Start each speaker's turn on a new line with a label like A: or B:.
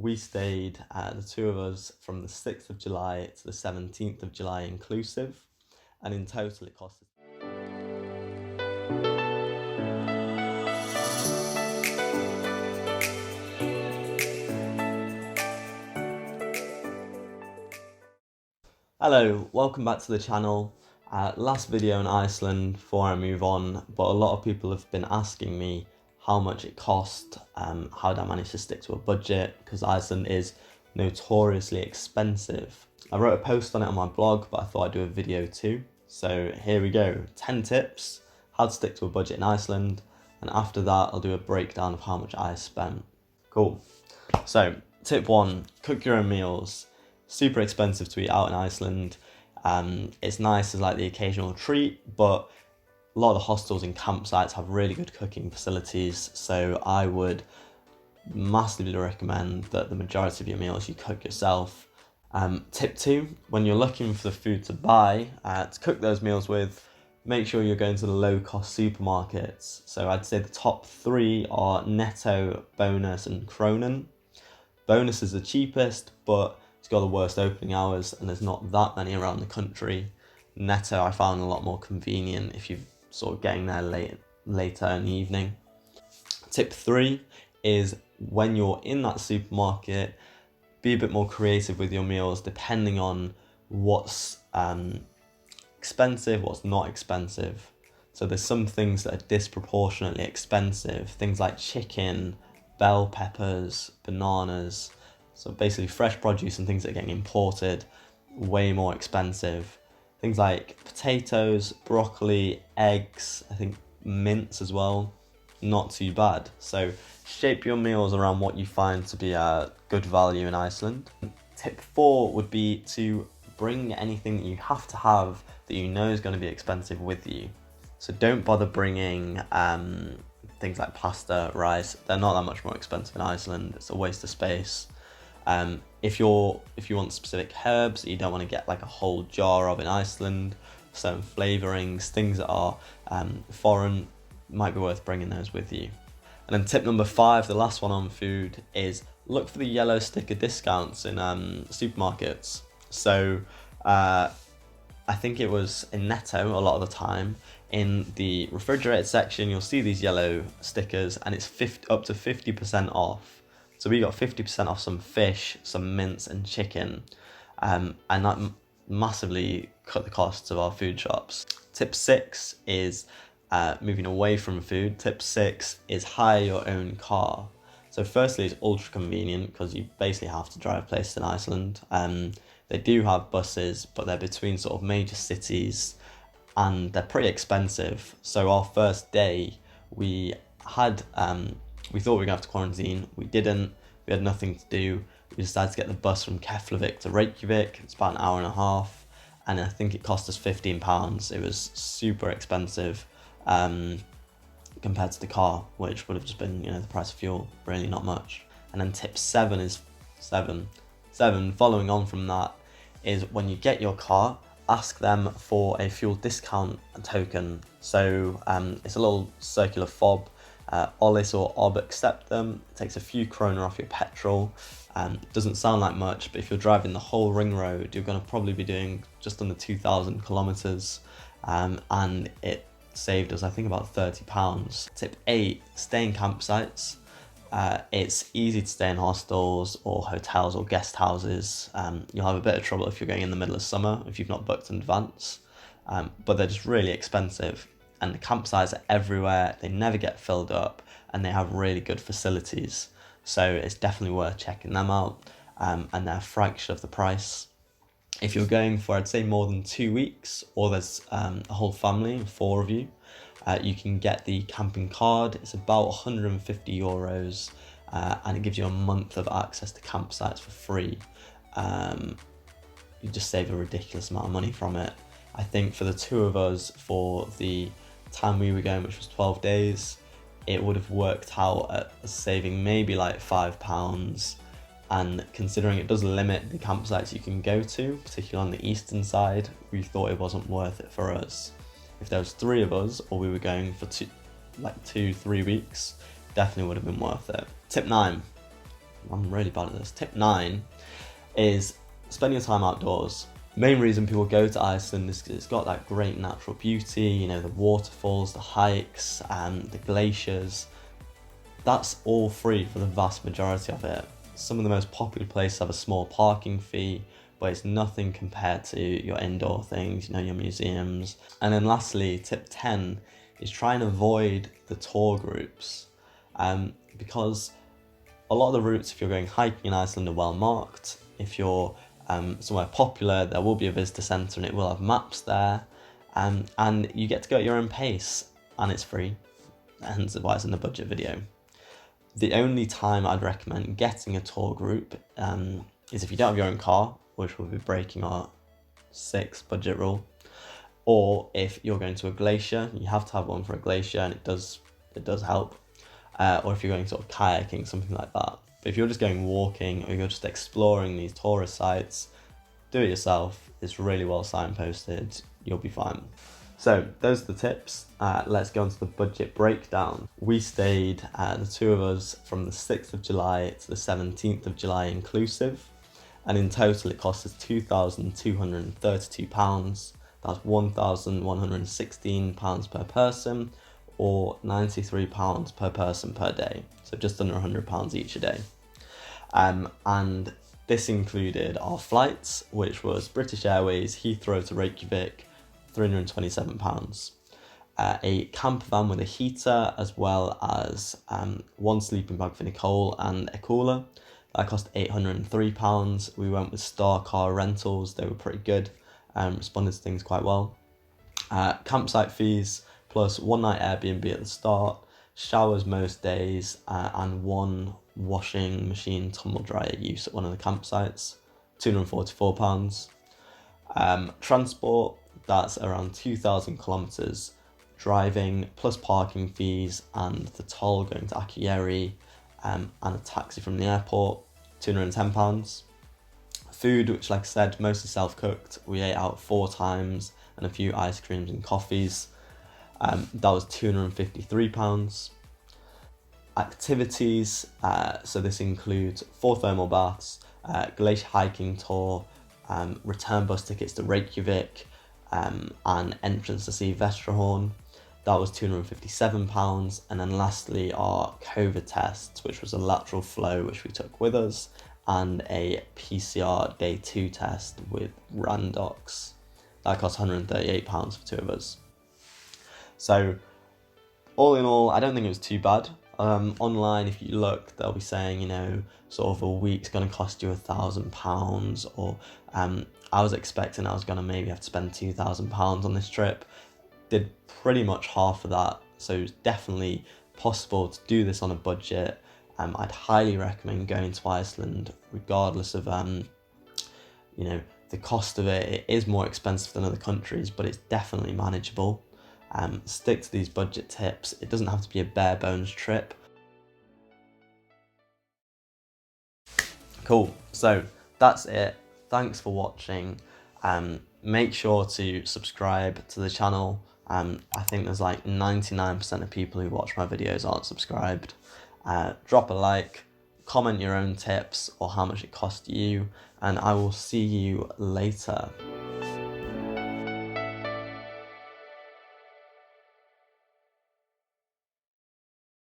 A: we stayed, the two of us, from the 6th of July to the 17th of July inclusive, and in total it cost us. Hello, welcome back to the channel. Last video in Iceland before I move on, but a lot of people have been asking me how much it cost, how did I manage to stick to a budget, because Iceland is notoriously expensive. I wrote a post on it on my blog, but I thought I'd do a video too. So here we go, 10 tips, how to stick to a budget in Iceland, and after that I'll do a breakdown of how much I spent. Cool. So, tip 1, cook your own meals. Super expensive to eat out in Iceland. It's nice as like the occasional treat, but a lot of the hostels and campsites have really good cooking facilities, so I would massively recommend that the majority of your meals you cook yourself. Tip 2, when you're looking for the food to buy, to cook those meals with, make sure you're going to the low-cost supermarkets. So I'd say the top 3 are Netto, Bonus and Kronen. Bonus is the cheapest, but it's got the worst opening hours and there's not that many around the country. Netto I found a lot more convenient if you're sort of getting there later in the evening. Tip 3 is when you're in that supermarket, be a bit more creative with your meals depending on what's expensive, what's not expensive. So there's some things that are disproportionately expensive, things like chicken, bell peppers, bananas, so basically fresh produce and things that are getting imported, way more expensive. Things like potatoes, broccoli, eggs, I think mince as well, not too bad. So shape your meals around what you find to be a good value in Iceland. Tip 4 would be to bring anything that you have to have that you know is going to be expensive with you. So don't bother bringing things like pasta, rice. They're not that much more expensive in Iceland. It's a waste of space. If you want specific herbs that you don't want to get like a whole jar of in Iceland, certain flavorings, things that are foreign, might be worth bringing those with you. And then tip number 5, the last one on food, is look for the yellow sticker discounts in supermarkets. So I think it was in Netto a lot of the time. In the refrigerated section, you'll see these yellow stickers and it's up to 50% off. So we got 50% off some fish, some mince and chicken, and that massively cut the costs of our food shops. Tip 6 is moving away from food. Tip 6 is hire your own car. So firstly, it's ultra convenient because you basically have to drive places in Iceland. They do have buses, but they're between sort of major cities and they're pretty expensive. So our first day, we thought we were going to have to quarantine. We didn't. We had nothing to do. We decided to get the bus from Keflavik to Reykjavik. It's about an hour and a half, and I think it cost us £15. It was super expensive compared to the car, which would have just been, the price of fuel, really not much. And then tip 7 is following on from that, is when you get your car, ask them for a fuel discount token. So it's a little circular fob. Ollis or Ob accept them. It takes a few kroner off your petrol. It doesn't sound like much, but if you're driving the whole ring road, you're going to probably be doing just under 2,000 kilometers, and it saved us, I think, about £30. Tip 8, stay in campsites. It's easy to stay in hostels or hotels or guest houses. You'll have a bit of trouble if you're going in the middle of summer, if you've not booked in advance, but they're just really expensive. And the campsites are everywhere, they never get filled up, and they have really good facilities. So it's definitely worth checking them out, and they're a fraction of the price. If you're going for, I'd say, more than 2 weeks, or there's a whole family, 4 of you, you can get the camping card. It's about €150, and it gives you a month of access to campsites for free. You just save a ridiculous amount of money from it. I think for the two of us, for the time we were going, which was 12 days, it would have worked out at saving maybe like £5. And considering it does limit the campsites you can go to, particularly on the eastern side, we thought it wasn't worth it for us. If there was 3 of us, or we were going for 2-3 weeks, definitely would have been worth it. Tip 9, I'm really bad at this. Tip 9 is spend your time outdoors. The main reason people go to Iceland is because it's got that great natural beauty, you know, the waterfalls, the hikes, and the glaciers. That's all free for the vast majority of it. Some of the most popular places have a small parking fee, but it's nothing compared to your indoor things, you know, your museums. And then lastly, tip 10 is try and avoid the tour groups, because a lot of the routes, if you're going hiking in Iceland, are well marked. If you're somewhere popular, there will be a visitor centre and it will have maps there, and you get to go at your own pace, and it's free, hence why it's in the budget video. The only time I'd recommend getting a tour group is if you don't have your own car, which will be breaking our 6th budget rule, or if you're going to a glacier. You have to have one for a glacier, and it does help, or if you're going sort of kayaking, something like that. But if you're just going walking, or you're just exploring these tourist sites, do it yourself. It's really well signposted, you'll be fine. So those are the tips. Let's go on to the budget breakdown. We stayed, the two of us, from the 6th of July to the 17th of July inclusive, and in total it cost us £2,232. That's £1,116 per person, or £93 per person per day. So just under £100 each a day. And this included our flights, which was British Airways, Heathrow to Reykjavik, £327. A camper van with a heater, as well as one sleeping bag for Nicole and a cooler. That cost £803. We went with Star Car Rentals. They were pretty good, responded to things quite well. Campsite fees plus one night Airbnb at the start, showers most days, and one washing machine tumble dryer use at one of the campsites, £244. Transport, that's around 2,000 kilometres driving, plus parking fees and the toll going to Akureyri, and a taxi from the airport, £210. Food, which, like I said, mostly self-cooked. We ate out 4 times and a few ice creams and coffees. That was £253. Activities, so this includes 4 thermal baths, glacier hiking tour, return bus tickets to Reykjavik, and entrance to see Vestrahorn. That was £257. And then lastly, our COVID tests, which was a lateral flow, which we took with us, and a PCR day 2 test with Randox. That cost £138 for 2 of us. So all in all, I don't think it was too bad. Online, if you look, they'll be saying, you know, sort of a week's going to cost you £1,000, or I was expecting I was going to maybe have to spend £2,000 on this trip. Did pretty much half of that, so it's definitely possible to do this on a budget. I'd highly recommend going to Iceland, regardless of you know, the cost of it. It is more expensive than other countries, but it's definitely manageable. Stick to these budget tips. It doesn't have to be a bare bones trip. Cool, so that's it. Thanks for watching. Make sure to subscribe to the channel. I think there's like 99% of people who watch my videos aren't subscribed. Drop a like, comment your own tips or how much it cost you, and I will see you later.